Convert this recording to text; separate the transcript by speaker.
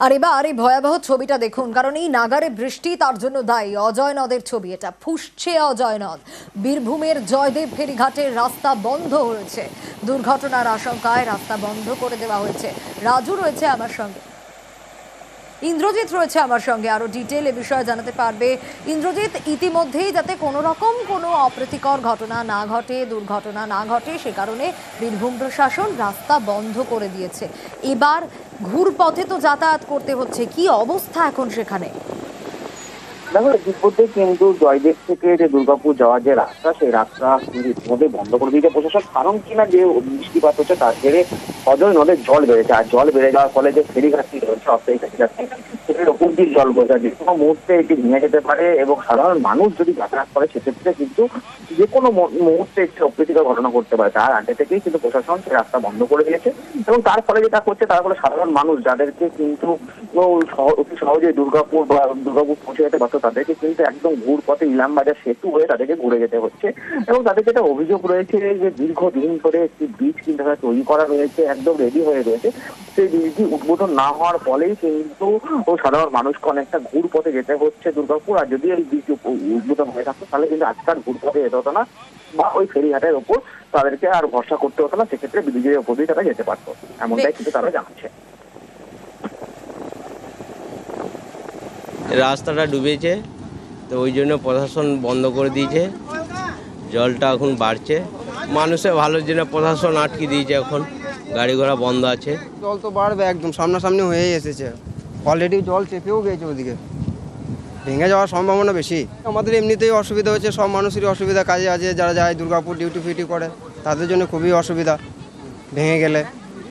Speaker 1: আর এবার এই ভয়াবহ ছবিটা দেখুন, কারণ এই নাগারে বৃষ্টি তার জন্য দায়ী। অজয় নদের ছবি এটা, ফুসছে অজয় নদ। বীরভূমের জয়দেব ফেরিঘাটের রাস্তা বন্ধ হয়েছে, দুর্ঘটনার আশঙ্কায় রাস্তা বন্ধ করে দেওয়া হয়েছে। রাজু রয়েছে আমার সঙ্গে, ইন্দ্রজিৎ রয়েছে আমার সঙ্গে, আরো ডিটেল এ বিষয়ে জানাতে পারবে। ইন্দ্রজিৎ, ইতিমধ্যেই যাতে কোনো রকম কোনো অপ্রীতিকর ঘটনা না ঘটে, দুর্ঘটনা না ঘটে, সে কারণে বীরভূম প্রশাসন রাস্তা বন্ধ করে দিয়েছে। এবার ঘুরপথে তো যাতায়াত করতে হচ্ছে, কি অবস্থা এখন সেখানে?
Speaker 2: দেখো, ইতিমধ্যে কিন্তু জয়দেব থেকে যে দুর্গাপুর যাওয়ার যে রাস্তা, সেই রাস্তা ইতিমধ্যে বন্ধ করে দিয়েছে প্রশাসন। কারণ কিনা যে বৃষ্টিপাত হচ্ছে তার জেরে অজয় নদের জল বেড়েছে, আর জল বেড়ে যাওয়ার ফলে যে ফেরিঘাটটি রয়েছে, অস্থায়ী ফেরিঘাটটি, সেটির ওপর দিয়ে জল বোঝা যে কোনো মুহূর্তে এটি ভেঙে যেতে পারে, এবং সাধারণ মানুষ যদি যাতায়াত করে সেক্ষেত্রে কিন্তু যে কোনো মুহূর্তে একটি অপ্রীতিকর ঘটনা ঘটতে পারে। তার আগে থেকেই কিন্তু প্রশাসন সেই রাস্তা বন্ধ করে দিয়েছে, এবং তার ফলে যেটা করছে, তার ফলে সাধারণ মানুষ যাদেরকে কিন্তু অতি সহজে দুর্গাপুর পৌঁছে যেতে পারতো, তাদেরকে কিন্তু একদম ঘুর পথে ইলামবাজার সেতু হয়ে তাদেরকে ঘুরে যেতে হচ্ছে। এবং তাদের যেটা অভিযোগ রয়েছে যে দীর্ঘদিন ধরে একটি ব্রিজ কিন্তু তৈরি করা রয়েছে, একদম রেডি হয়ে রয়েছে, সেই ব্রিজটি উদ্বোধন না হওয়ার ফলেই কিন্তু সাধারণ মানুষকে অনেকটা ঘুর পথে যেতে হচ্ছে দুর্গাপুর। আর যদি এই ব্রিজ উদ্বোধন হয়ে থাকতো তাহলে কিন্তু আজকাল ঘুর পথে যেতে হতো না, বা ওই ফেরিঘাটের ওপর তাদেরকে আর ভরসা করতে হতো না, সেক্ষেত্রে ব্রিজের ওপর দিয়ে তারা যেতে পারতো, এমনটাই কিন্তু তারা জানাচ্ছে।
Speaker 3: রাস্তাটা ডুবেছে, তো ওই জন্য প্রশাসন বন্ধ করে দিয়েছে। জলটা এখন বাড়ছে, মানুষের ভালোর জন্য প্রশাসন আটকে দিয়েছে, এখন গাড়ি ঘোড়া বন্ধ আছে।
Speaker 4: জল তো বাড়বে, একদম সামনাসামনি হয়েই এসেছে, অলরেডি জল চেপেও গেছে, ওদিকে ভেঙে যাওয়ার সম্ভাবনা বেশি। আমাদের এমনিতেই অসুবিধা হচ্ছে, সব মানুষেরই অসুবিধা, কাজে আছে যারা যায় দুর্গাপুর ডিউটি ফিউটি করে, তাদের জন্য খুবই অসুবিধা ভেঙে গেলে।